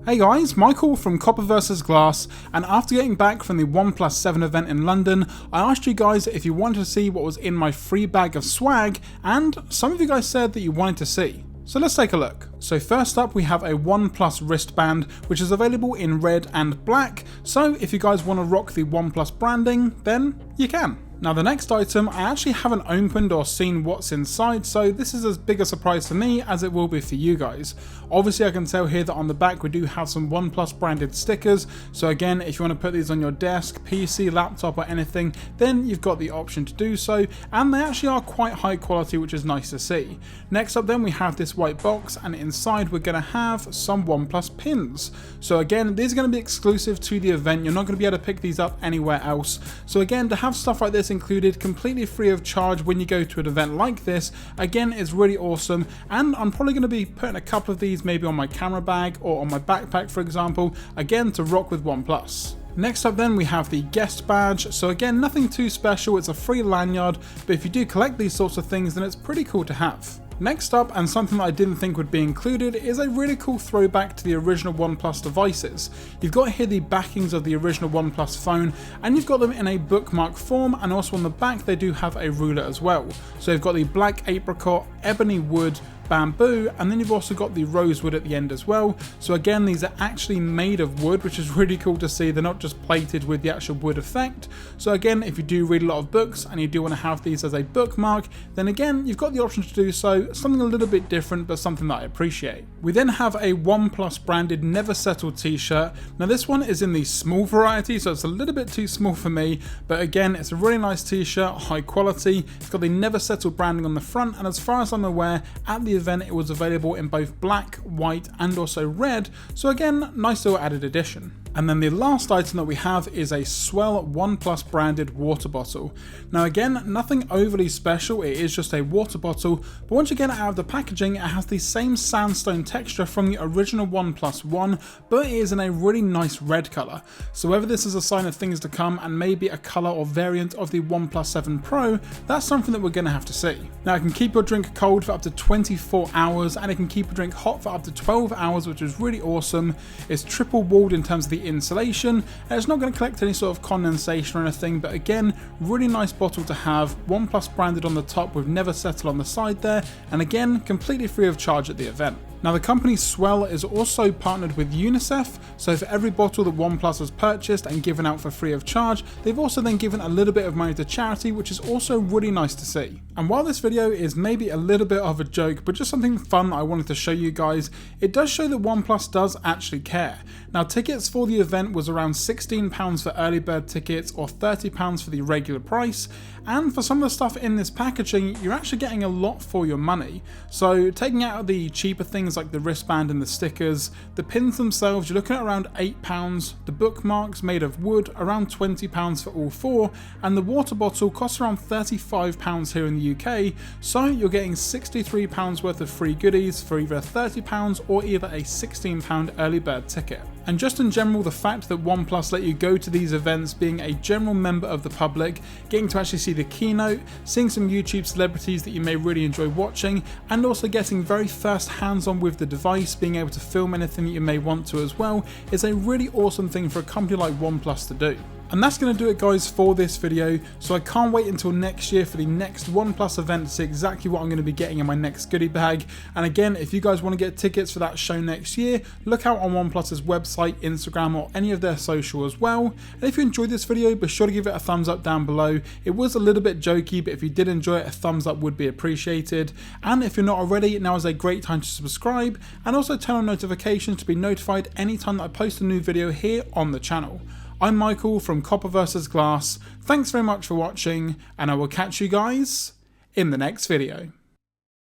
Hey guys, Michael from Copper vs Glass, and after getting back from the OnePlus 7 event in London, I asked you guys if you wanted to see what was in my free bag of swag, and some of you guys said that you wanted to see. So let's take a look. So first up we have a OnePlus wristband, which is available in red and black, so if you guys want to rock the OnePlus branding, then you can. Now the next item, I actually haven't opened or seen what's inside, so this is as big a surprise for me as it will be for you guys. Obviously I can tell here that on the back we do have some OnePlus branded stickers, so again if you want to put these on your desk, PC, laptop or anything, then you've got the option to do so, and they actually are quite high quality, which is nice to see. Next up then we have this white box, and inside we're going to have some OnePlus pins. So again, these are going to be exclusive to the event, you're not going to be able to pick these up anywhere else. So again, to have stuff like this included completely free of charge when you go to an event like this, again is really awesome, and I'm probably going to be putting a couple of these maybe on my camera bag or on my backpack for example, again to rock with OnePlus. Next up then we have the guest badge, so again nothing too special, it's a free lanyard, but if you do collect these sorts of things then it's pretty cool to have. Next up, and something that I didn't think would be included, is a really cool throwback to the original OnePlus devices. You've got here the backings of the original OnePlus phone, and you've got them in a bookmark form, and also on the back they do have a ruler as well. So you've got the black apricot, ebony wood, bamboo, and then you've also got the rosewood at the end as well. So again, these are actually made of wood, which is really cool to see. They're not just plated with the actual wood effect. So again, if you do read a lot of books and you do want to have these as a bookmark, then again you've got the option to do so. Something a little bit different, but something that I appreciate. We then have a OnePlus branded Never Settle t-shirt. Now this one is in the small variety, so it's a little bit too small for me, but again it's a really nice t-shirt, high quality. It's got the Never Settle branding on the front, and as far as I'm aware, at the event it was available in both black, white and also red, so again nice little added addition. And then the last item that we have is a Swell OnePlus branded water bottle. Now again, nothing overly special, it is just a water bottle, but once you get it out of the packaging it has the same sandstone texture from the original OnePlus One, but it is in a really nice red colour. So whether this is a sign of things to come and maybe a colour or variant of the OnePlus 7 Pro, that's something that we're going to have to see. Now it can keep your drink cold for up to 24 hours and it can keep your drink hot for up to 12 hours, which is really awesome. It's triple walled in terms of the insulation, and it's not going to collect any sort of condensation or anything, but again really nice bottle to have, OnePlus branded on the top with Never Settle on the side there, and again completely free of charge at the event. Now the company Swell is also partnered with UNICEF, so for every bottle that OnePlus has purchased and given out for free of charge, they've also then given a little bit of money to charity, which is also really nice to see. And while this video is maybe a little bit of a joke, but just something fun that I wanted to show you guys, it does show that OnePlus does actually care. Now tickets for the event was around £16 for early bird tickets or £30 for the regular price, and for some of the stuff in this packaging you're actually getting a lot for your money. So taking out the cheaper things like the wristband and the stickers, the pins themselves you're looking at around £8, the bookmarks made of wood around £20 for all four, and the water bottle costs around £35 here in the UK, so you're getting £63 worth of free goodies for either £30 or either a £16 early bird ticket. And just in general, the fact that OnePlus let you go to these events being a general member of the public, getting to actually see the keynote, seeing some YouTube celebrities that you may really enjoy watching, and also getting very first hands-on with the device, being able to film anything that you may want to as well, is a really awesome thing for a company like OnePlus to do. And that's going to do it guys for this video, so I can't wait until next year for the next OnePlus event to see exactly what I'm going to be getting in my next goodie bag. And again, if you guys want to get tickets for that show next year, look out on OnePlus's website, Instagram or any of their social as well. And if you enjoyed this video, be sure to give it a thumbs up down below. It was a little bit jokey, but if you did enjoy it, a thumbs up would be appreciated. And if you're not already, now is a great time to subscribe and also turn on notifications to be notified anytime that I post a new video here on the channel. I'm Michael from Copper vs Glass, thanks very much for watching, and I will catch you guys in the next video.